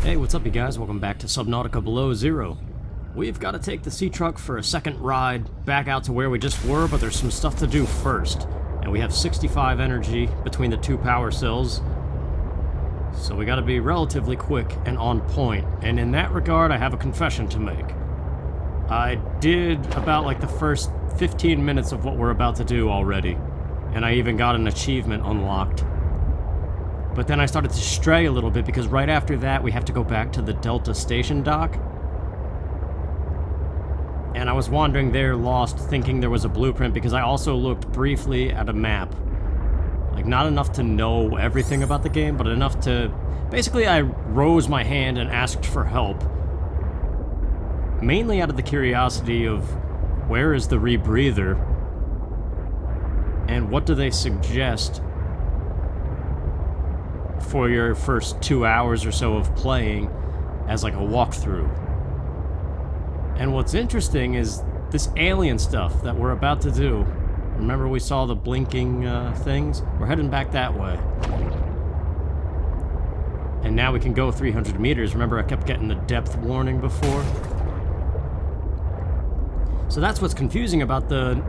Hey, what's up you guys? Welcome back to Subnautica Below Zero. We've got to take the Seatruck for a second ride back out to where we just were, but there's some stuff to do first. And we have 65 energy between the two power cells, so we got to be relatively quick and on point. And in that regard, I have a confession to make. I did about like the first 15 minutes of what we're about to do already, and I even got an achievement unlocked. But then I started to stray a little bit because right after that we have to go back to the Delta station dock. And I was wandering there lost, thinking there was a blueprint because I also looked briefly at a map. Like, not enough to know everything about the game, but enough to... Basically, I rose my hand and asked for help. Mainly out of the curiosity of, where is the Rebreather? And what do they suggest for your first 2 hours or so of playing as like a walkthrough? And what's interesting is this alien stuff that we're about to do. Remember we saw the blinking things? We're heading back that way. And now we can go 300 meters. Remember I kept getting the depth warning before? So that's what's confusing about the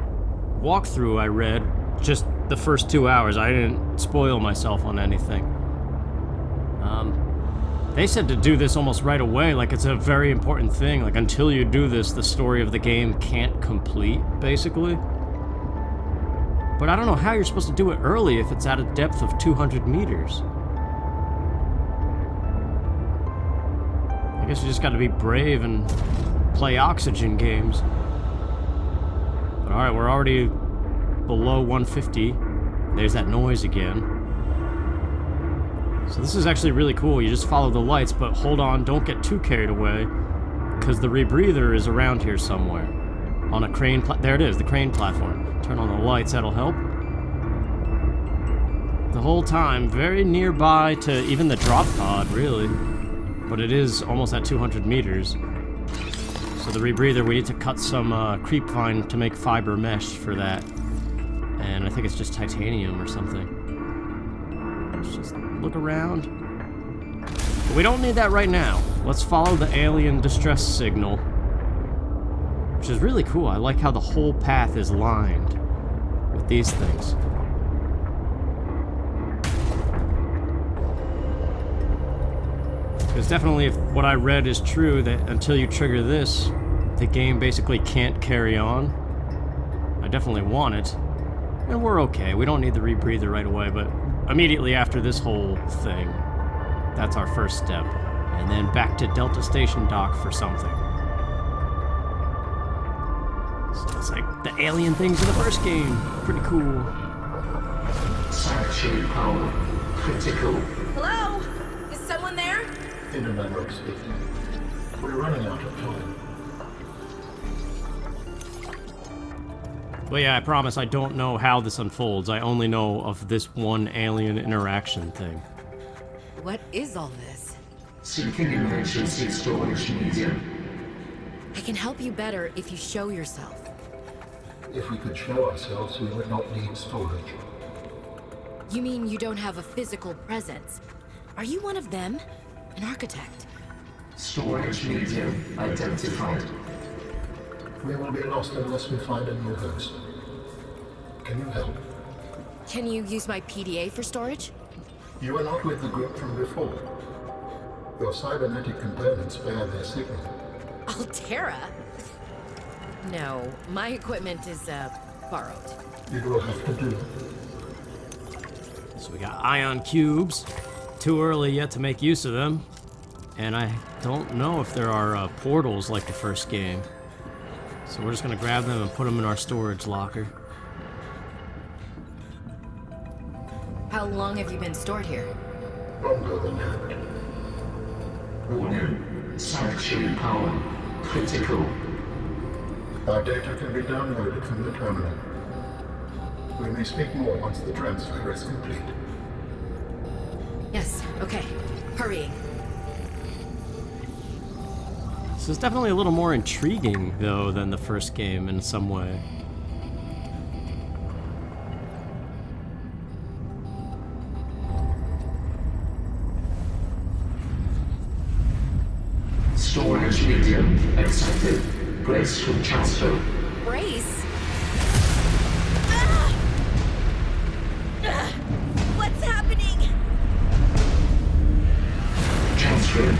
walkthrough I read. Just the first 2 hours. I didn't spoil myself on anything. They said to do this almost right away, like it's a very important thing. Like, until you do this, the story of the game can't complete, basically. But I don't know how you're supposed to do it early if it's at a depth of 200 meters. I guess you just gotta be brave and play oxygen games. But alright, we're already below 150. There's that noise again. So this is actually really cool. You just follow the lights, but hold on, don't get too carried away, because the Rebreather is around here somewhere. On a crane there it is, the crane platform. Turn on the lights, that'll help. The whole time, very nearby to even the drop pod, really. But it is almost at 200 meters. So the Rebreather, we need to cut some creep vine to make fiber mesh for that. And I think it's just titanium or something. Let's just look around. But we don't need that right now. Let's follow the alien distress signal, which is really cool. I like how the whole path is lined with these things. Because definitely if what I read is true, that until you trigger this, the game basically can't carry on. I definitely want it. And we're okay. We don't need the Rebreather right away, but immediately after this whole thing, that's our first step. And then back to Delta Station Dock for something. So it's like the alien things in the first game. Pretty cool. Sanctuary power critical. Hello? Is someone there? Internet speaking. We're running out of time. But yeah, I promise I don't know how this unfolds. I only know of this one alien interaction thing. What is all this? Seeking emergency storage medium. I can help you better if you show yourself. If we could show ourselves, we would not need storage. You mean you don't have a physical presence? Are you one of them? An architect? Storage medium identified. We will be lost unless we find a new host. Can you help? Can you use my PDA for storage? You are not with the group from before. Your cybernetic components bear their signal. Altera? No, my equipment is, borrowed. You will have to do. So we got ion cubes. Too early yet to make use of them. And I don't know if there are portals like the first game. So we're just gonna grab them and put them in our storage locker. How long have you been stored here? Longer than that. Warning. Sanctuary power critical. Our data can be downloaded from the terminal. We may speak more once the transfer is complete. Yes, okay. Hurrying. This is definitely a little more intriguing, though, than the first game in some way. Storage medium accepted. Brace from transfer. Brace? Ah! Ah! What's happening? Transfer.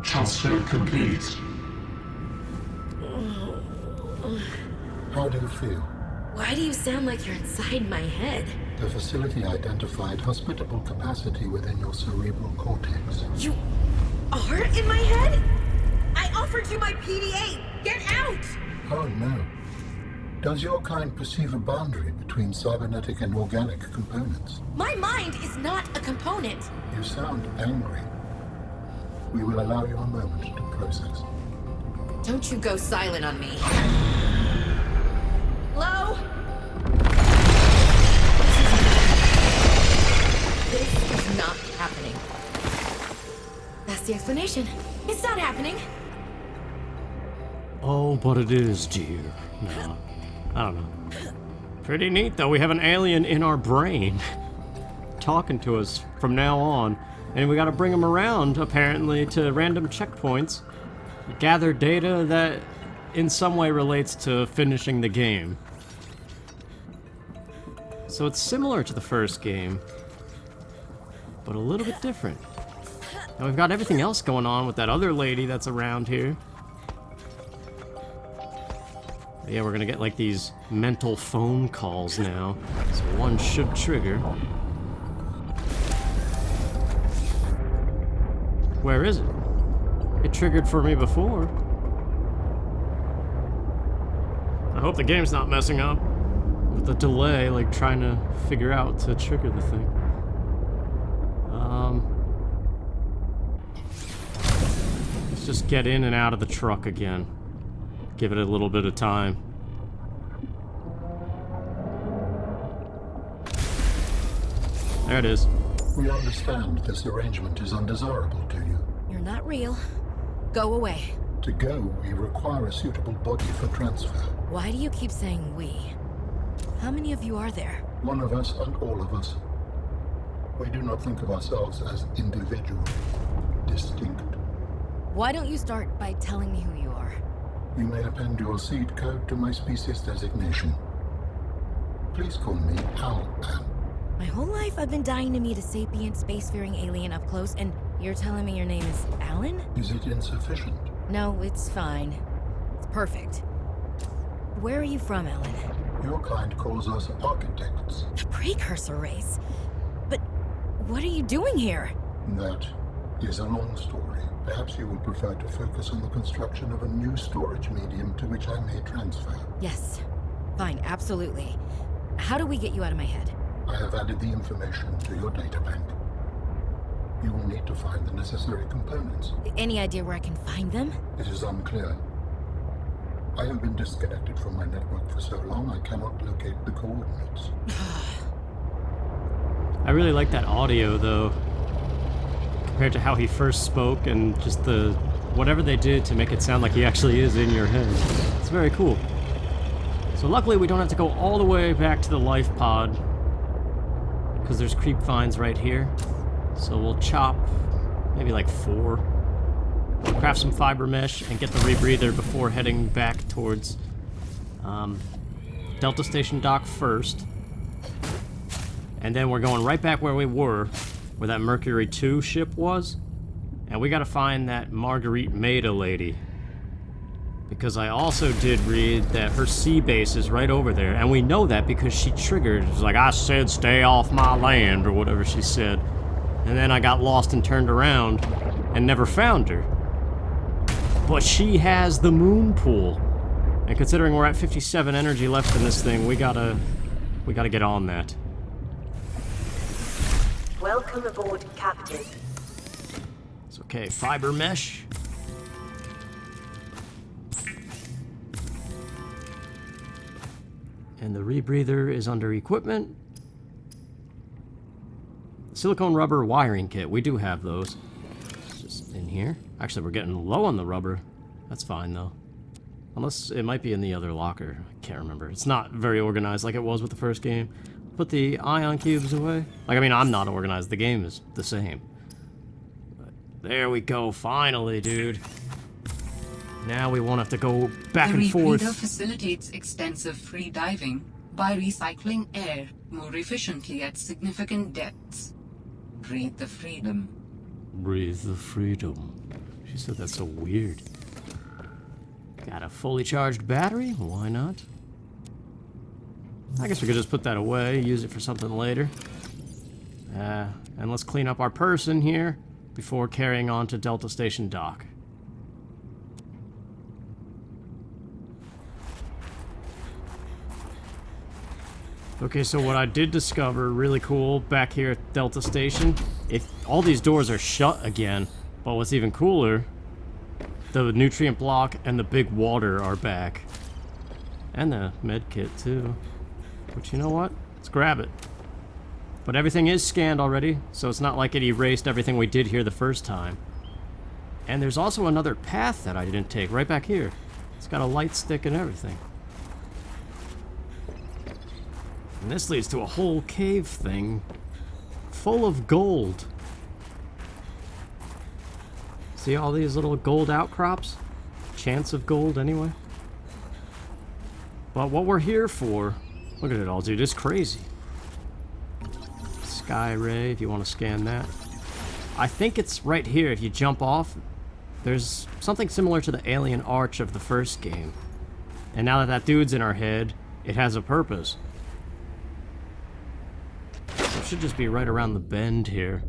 Transfer complete. How do you feel? Why do you sound like you're inside my head? The facility identified hospitable capacity within your cerebral cortex. You are in my head? I offered you my PDA! Get out! Oh no. Does your kind perceive a boundary between cybernetic and organic components? My mind is not a component! You sound angry. We will allow you a moment to process. Don't you go silent on me. Hello? This is not happening. That's the explanation. It's not happening. Oh, but it is, dear. No, I don't know. Pretty neat, though. We have an alien in our brain talking to us from now on. And we gotta bring him around, apparently, to random checkpoints. Gather data that in some way relates to finishing the game. So it's similar to the first game, but a little bit different. And we've got everything else going on with that other lady that's around here. Yeah, we're gonna get like these mental phone calls now. So one should trigger. Where is it? It triggered for me before. I hope the game's not messing up with the delay, like trying to figure out to trigger the thing. Let's just get in and out of the truck again. Give it a little bit of time. There it is. We understand this arrangement is undesirable to you. You're not real. Go away. To go, we require a suitable body for transfer. Why do you keep saying we? How many of you are there? One of us and all of us. We do not think of ourselves as individual, distinct. Why don't you start by telling me who you are? You may append your seed code to my species designation. Please call me Al-An. My whole life I've been dying to meet a sapient, spacefaring alien up close, and you're telling me your name is Alan? Is it insufficient? No, it's fine. It's perfect. Where are you from, Alan? Your kind calls us architects. The precursor race? But what are you doing here? That is a long story. Perhaps you will prefer to focus on the construction of a new storage medium to which I may transfer. Yes. Fine, absolutely. How do we get you out of my head? I have added the information to your data bank. You will need to find the necessary components. Any idea where I can find them? It is unclear. I have been disconnected from my network for so long I cannot locate the coordinates. I really like that audio, though, compared to how he first spoke and just the whatever they did to make it sound like he actually is in your head. It's very cool. So luckily we don't have to go all the way back to the life pod, because there's creep vines right here. So we'll chop maybe like 4. We'll craft some fiber mesh and get the rebreather before heading back towards Delta Station Dock first. And then we're going right back where we were, where that Mercury 2 ship was. And we gotta find that Marguerit Maida lady. Because I also did read that her sea base is right over there, and we know that because she triggered. It was like, I said stay off my land, or whatever she said. And then I got lost and turned around and never found her. But she has the Moonpool. And considering we're at 57 energy left in this thing, we gotta get on that. Welcome aboard, Captain. It's okay, fiber mesh. And the rebreather is under equipment. Silicone rubber wiring kit, we do have those. It's just in here. Actually, we're getting low on the rubber. That's fine, though. Unless it might be in the other locker. I can't remember. It's not very organized like it was with the first game. Put the ion cubes away. Like, I mean, I'm not organized. The game is the same. But there we go. Finally, dude. Now we won't have to go back and forth. The rebreather facilitates extensive free diving by recycling air more efficiently at significant depths. Breathe the freedom. Breathe the freedom. She said that's so weird. Got a fully charged battery? Why not? I guess we could just put that away, use it for something later. And let's clean up our person here before carrying on to Delta Station Dock. Okay, so what I did discover, really cool, back here at Delta Station, if all these doors are shut again, but what's even cooler, the nutrient block and the big water are back. And the med kit, too. But you know what? Let's grab it. But everything is scanned already, so it's not like it erased everything we did here the first time. And there's also another path that I didn't take, right back here. It's got a light stick and everything. And this leads to a whole cave thing full of gold. See all these little gold outcrops? Chance of gold, anyway. But what we're here for, look at it all, dude, it's crazy. Sky ray, if you want to scan that. I think it's right here, if you jump off, there's something similar to the alien arch of the first game. And now that that dude's in our head, it has a purpose. It should just be right around the bend here.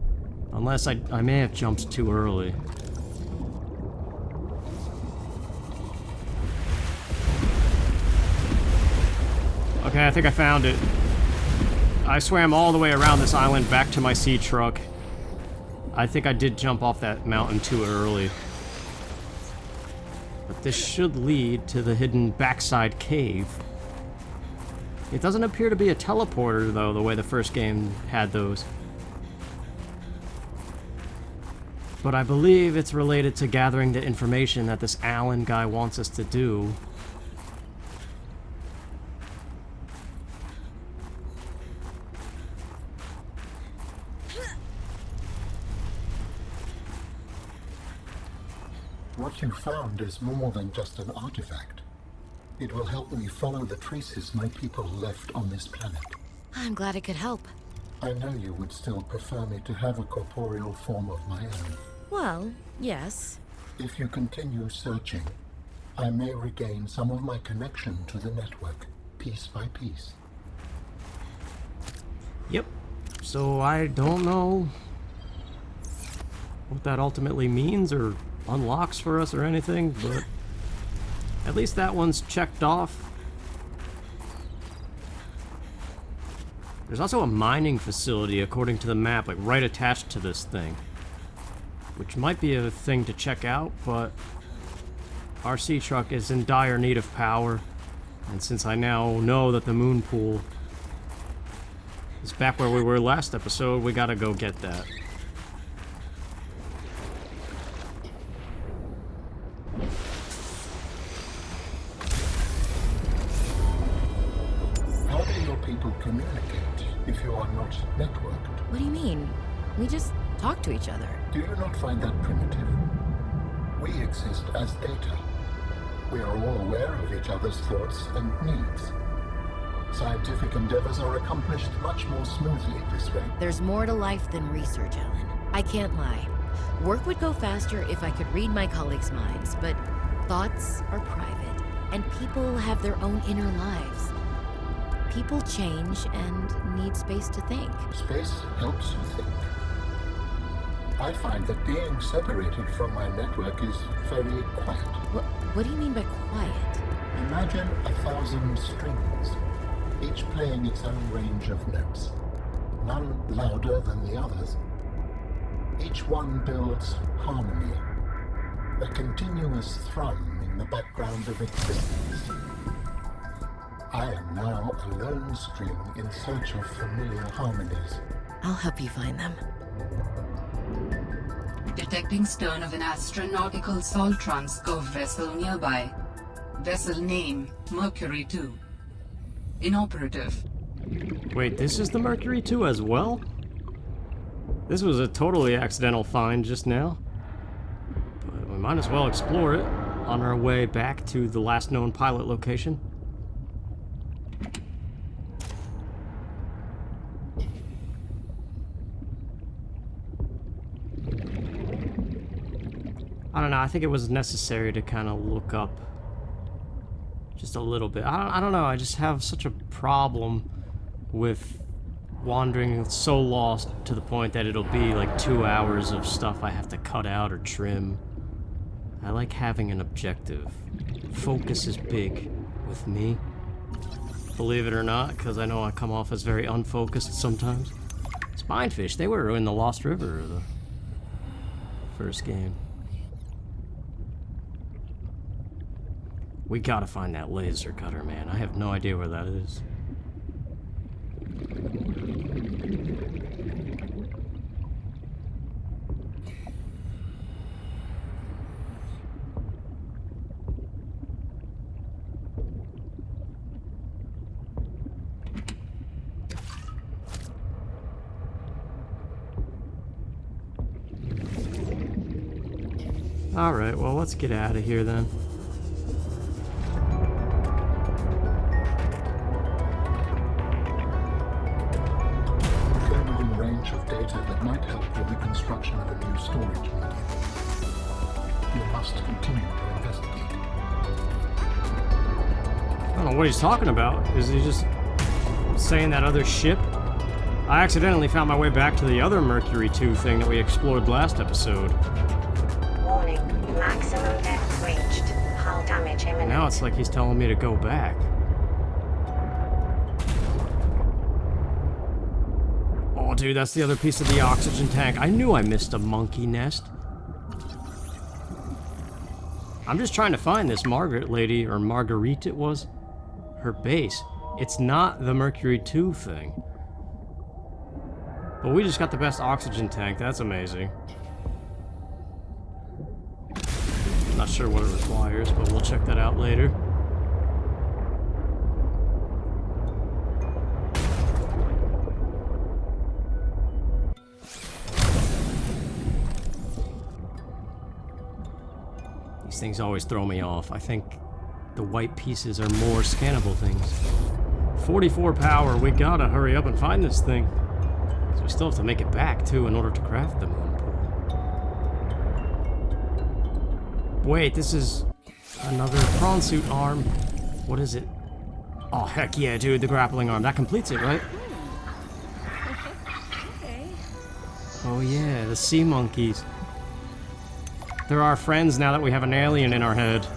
Unless I may have jumped too early. Okay, I think I found it. I swam all the way around this island back to my Seatruck. I think I did jump off that mountain too early. But this should lead to the hidden backside cave. It doesn't appear to be a teleporter, though, the way the first game had those. But I believe it's related to gathering the information that this Alan guy wants us to do. What you found is more than just an artifact. It will help me follow the traces my people left on this planet. I'm glad it could help. I know you would still prefer me to have a corporeal form of my own. Well, yes. If you continue searching, I may regain some of my connection to the network, piece by piece. Yep. So I don't know what that ultimately means or unlocks for us or anything, but at least that one's checked off. There's also a mining facility, according to the map, like right attached to this thing. Which might be a thing to check out, but our Seatruck is in dire need of power. And since I now know that the Moonpool is back where we were last episode, we gotta go get that. How do your people communicate if you are not networked? What do you mean? We just talk to each other. Do you not find that primitive? We exist as data. We are all aware of each other's thoughts and needs. Scientific endeavors are accomplished much more smoothly this way. There's more to life than research, Ellen. I can't lie. Work would go faster if I could read my colleagues' minds, but thoughts are private, and people have their own inner lives. People change and need space to think. Space helps you think. I find that being separated from my network is very quiet. What do you mean by quiet? Imagine 1,000 strings, each playing its own range of notes, none louder than the others. Each one builds harmony, a continuous thrum in the background of existence. I am now a lone string in search of familiar harmonies. I'll help you find them. Detecting stern of an astronautical salt transco vessel nearby. Vessel name, Mercury 2. Inoperative. Wait, this is the Mercury 2 as well? This was a totally accidental find just now. But we might as well explore it on our way back to the last known pilot location. I don't know, I think it was necessary to kind of look up just a little bit. I don't know, I just have such a problem with wandering so lost to the point that it'll be like 2 hours of stuff I have to cut out or trim. I like having an objective. Focus is big with me. Believe it or not, because I know I come off as very unfocused sometimes. Spinefish, they were in the Lost River the first game. We gotta find that laser cutter, man. I have no idea where that is. Alright, well, let's get out of here then. Of data that might help with the construction of a new storage medium. You must continue to investigate. I don't know what he's talking about. Is he just saying that other ship? I accidentally found my way back to the other Mercury 2 thing that we explored last episode. Warning, maximum depth reached. Hull damage imminent. Now it's like he's telling me to go back. Oh, dude, that's the other piece of the oxygen tank. I knew I missed a monkey nest. I'm just trying to find this Margaret lady, or Marguerit it was. Her base. It's not the Mercury 2 thing. But we just got the best oxygen tank. That's amazing. Not sure what it requires, but we'll check that out later. These things always throw me off. I think the white pieces are more scannable things. 44 power, we gotta hurry up and find this thing. So we still have to make it back, too, in order to craft the Moonpool. Wait, this is another prawn suit arm. What is it? Oh, heck yeah, dude, the grappling arm. That completes it, right? Okay. Oh yeah, the sea monkeys. They're our friends now that we have an alien in our head.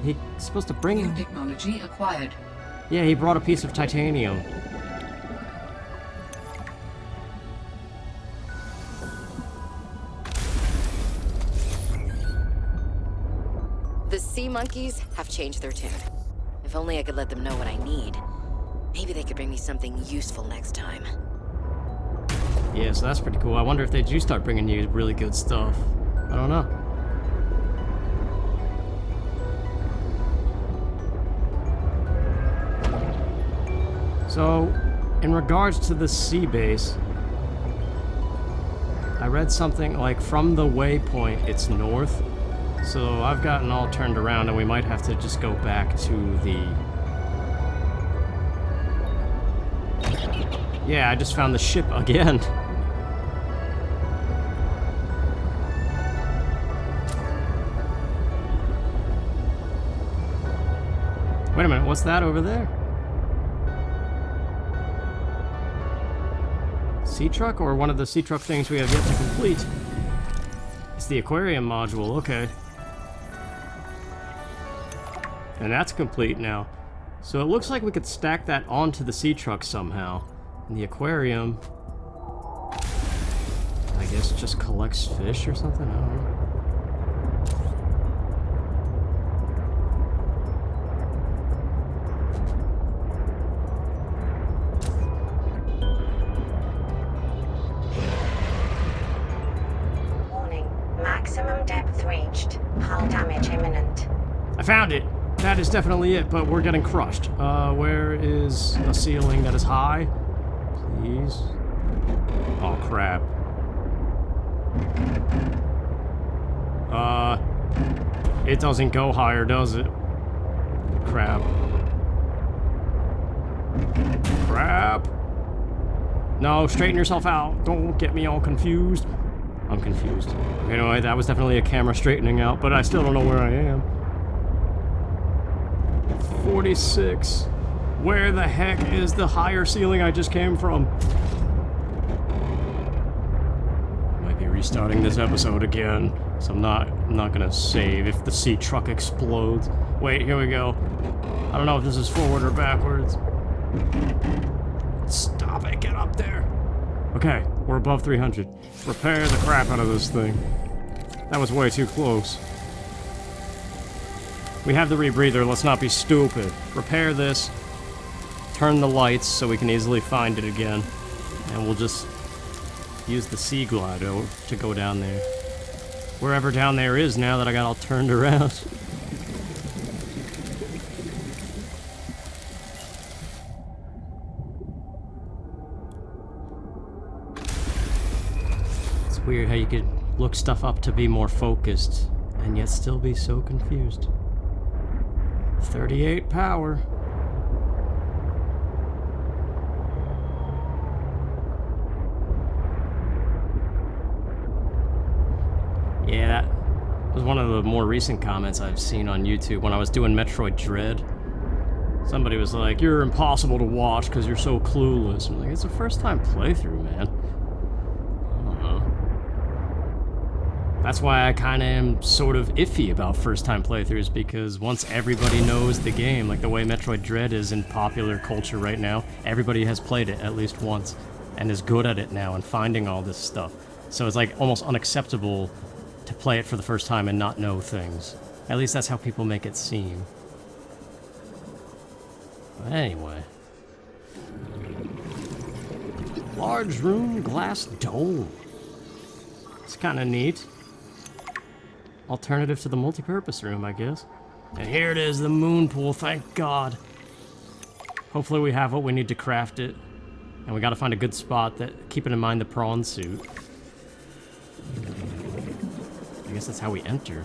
He's supposed to bring... New technology acquired. Yeah, he brought a piece of titanium. The sea monkeys have changed their tune. If only I could let them know what I need. Maybe they could bring me something useful next time. Yeah, so that's pretty cool. I wonder if they do start bringing you really good stuff. I don't know. So, in regards to the sea base, I read something like from the waypoint it's north. So I've gotten all turned around and we might have to just go back to the... Yeah, I just found the ship again. Wait a minute, what's that over there? Seatruck, or one of the Seatruck things we have yet to complete? It's the aquarium module, okay. And that's complete now. So it looks like we could stack that onto the Seatruck somehow. And the aquarium, I guess, just collects fish or something? I don't know. Warning, maximum depth reached. Hull damage imminent. found it. That is definitely it, but we're getting crushed. Where is a ceiling that is high? Please. Oh, crap. It doesn't go higher, does it? Crap. Crap. No, straighten yourself out. Don't get me all confused. I'm confused. Anyway, that was definitely a camera straightening out, but I still don't know where I am. 46. Where the heck is the higher ceiling I just came from? Might be restarting this episode again, so I'm not gonna save if the Seatruck explodes. Wait, here we go. I don't know if this is forward or backwards. Stop it, get up there. Okay, we're above 300. Repair the crap out of this thing. That was way too close. We have the rebreather, let's not be stupid. Repair this. Turn the lights so we can easily find it again. And we'll just use the sea glide to go down there. Wherever down there is now that I got all turned around. It's weird how you could look stuff up to be more focused and yet still be so confused. 38 power. Yeah, that was one of the more recent comments I've seen on YouTube when I was doing Metroid Dread. Somebody was like, "You're impossible to watch because you're so clueless." I'm like, it's a first time playthrough, man. I don't know. That's why I kind of am sort of iffy about first time playthroughs, because once everybody knows the game, like the way Metroid Dread is in popular culture right now, everybody has played it at least once and is good at it now and finding all this stuff. So it's like almost unacceptable to play it for the first time and not know things. At least that's how people make it seem. But anyway. Large room, glass dome. It's kind of neat. Alternative to the multi-purpose room, I guess. And here it is, the Moonpool, thank God. Hopefully we have what we need to craft it. And we gotta find a good spot, keeping in mind the prawn suit. I guess that's how we enter.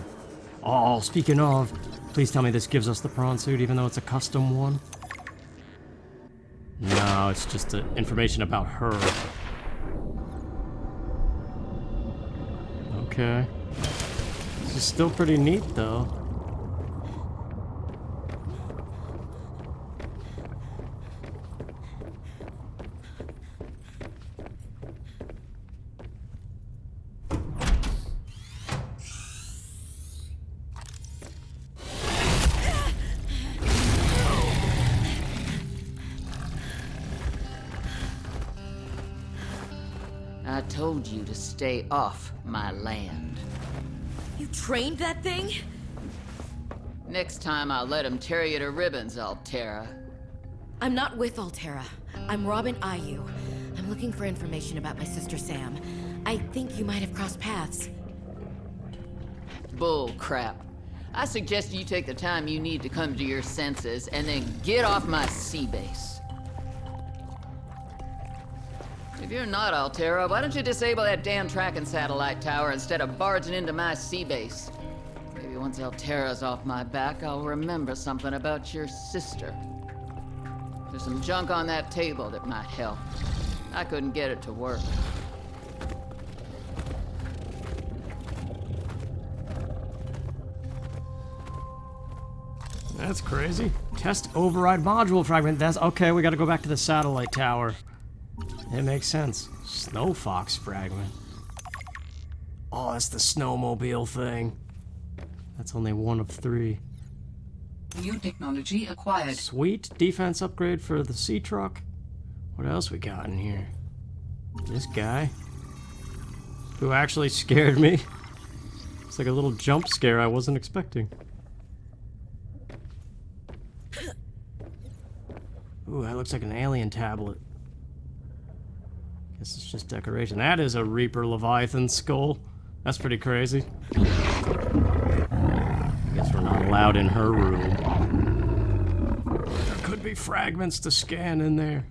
Oh, speaking of, please tell me this gives us the prawn suit, even though it's a custom one. No, it's just information about her. Okay. This is still pretty neat, though. I told you to stay off my land. You trained that thing? Next time I'll let him tear you to ribbons, Altera. I'm not with Altera. I'm Robin Ayu. I'm looking for information about my sister Sam. I think you might have crossed paths. Bull crap. I suggest you take the time you need to come to your senses and then get off my sea base. If you're not Altera, why don't you disable that damn tracking satellite tower instead of barging into my sea base? Maybe once Altera's off my back, I'll remember something about your sister. There's some junk on that table that might help. I couldn't get it to work. That's crazy. Test override module fragment. That's okay, we gotta go back to the satellite tower. It makes sense. Snow fox fragment. Oh, that's the snowmobile thing. That's only one of 3. New technology acquired. Sweet defense upgrade for the Seatruck. What else we got in here? This guy, who actually scared me. It's like a little jump scare I wasn't expecting. Ooh, that looks like an alien tablet. Guess it's just decoration. That is a Reaper Leviathan skull. That's pretty crazy. Guess we're not allowed allowed in her room. There could be fragments to scan in there.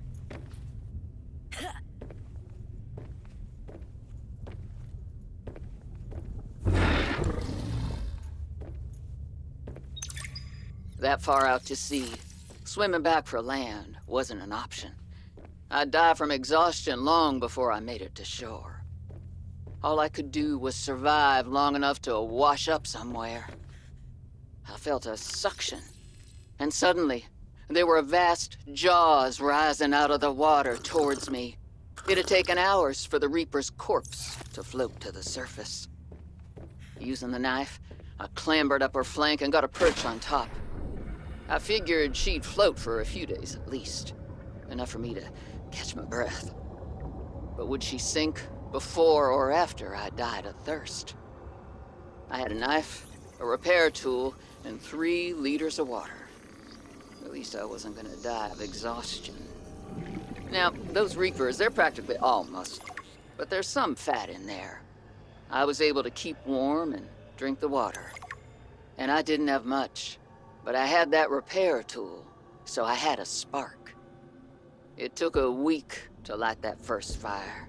That far out to sea, swimming back for land wasn't an option. I'd die from exhaustion long before I made it to shore. All I could do was survive long enough to wash up somewhere. I felt a suction, and suddenly, there were vast jaws rising out of the water towards me. It had taken hours for the Reaper's corpse to float to the surface. Using the knife, I clambered up her flank and got a perch on top. I figured she'd float for a few days at least, enough for me to catch my breath. But would she sink before or after I died of thirst? I had a knife, a repair tool, and 3 liters of water. At least I wasn't gonna die of exhaustion. Now, those Reapers, they're practically all muscle, but there's some fat in there. I was able to keep warm and drink the water. And I didn't have much, but I had that repair tool, so I had a spark. It took a week to light that first fire.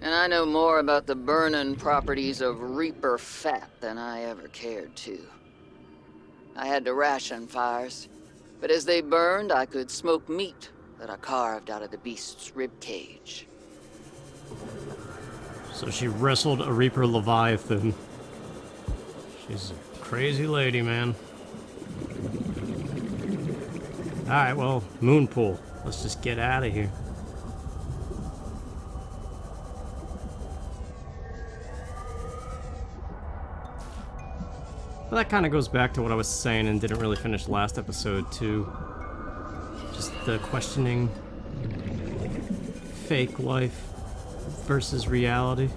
And I know more about the burning properties of Reaper fat than I ever cared to. I had to ration fires, but as they burned, I could smoke meat that I carved out of the beast's rib cage. So she wrestled a Reaper Leviathan. She's a crazy lady, man. Alright, well, Moonpool. Let's just get out of here. Well, that kind of goes back to what I was saying and didn't really finish last episode, too. Just the questioning fake life versus reality.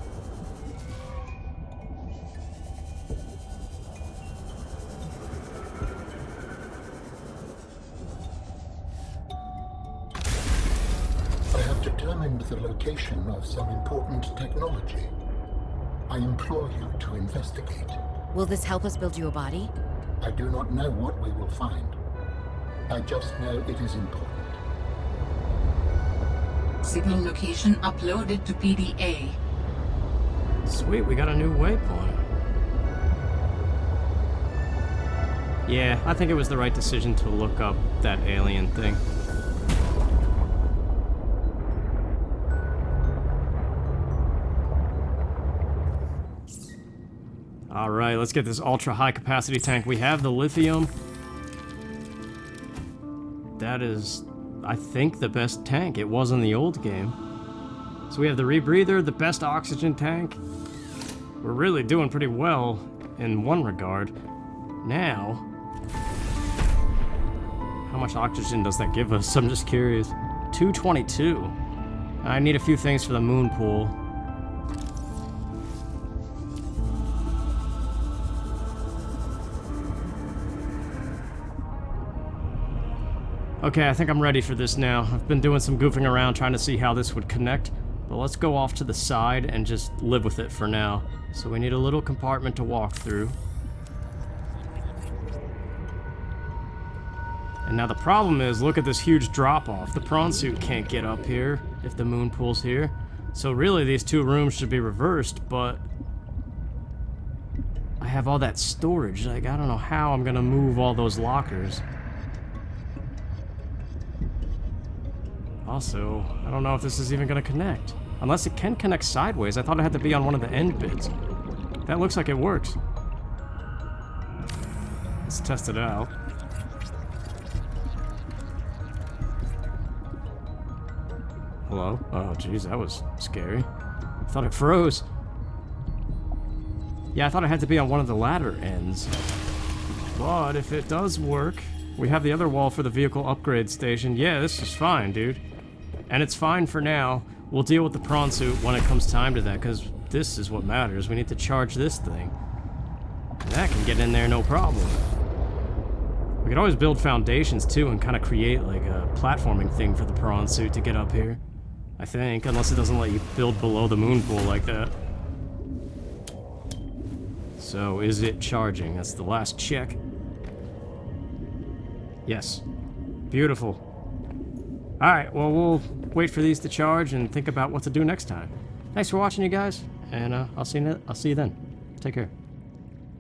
I have determined the location of some important technology. I implore you to investigate. Will this help us build you a body? I do not know what we will find. I just know it is important. Signal location uploaded to PDA. Sweet, we got a new waypoint. Yeah, I think it was the right decision to look up that alien thing. Alright, let's get this ultra high capacity tank. We have the lithium. That is, I think, the best tank. It was in the old game. So we have the Rebreather, the best oxygen tank. We're really doing pretty well in one regard. Now, how much oxygen does that give us? I'm just curious. 222. I need a few things for the Moonpool. Okay, I think I'm ready for this now. I've been doing some goofing around trying to see how this would connect, but let's go off to the side and just live with it for now. So we need a little compartment to walk through. And now the problem is, look at this huge drop-off. The prawn suit can't get up here if the Moonpool's here. So really these two rooms should be reversed, but I have all that storage. Like, I don't know how I'm gonna move all those lockers. Also, I don't know if this is even gonna connect. Unless it can connect sideways. I thought it had to be on one of the end bits. That looks like it works. Let's test it out. Hello? Oh, geez, that was scary. I thought it froze. Yeah, I thought it had to be on one of the ladder ends. But if it does work, we have the other wall for the vehicle upgrade station. Yeah, this is fine, dude. And it's fine for now. We'll deal with the prawn suit when it comes time to that, because this is what matters. We need to charge this thing. And that can get in there no problem. We could always build foundations, too, and kind of create, like, a platforming thing for the prawn suit to get up here. I think, unless it doesn't let you build below the Moonpool like that. So, is it charging? That's the last check. Yes. Beautiful. Alright, well, we'll wait for these to charge and think about what to do next time. Thanks for watching, you guys, and I'll see you then. Take care.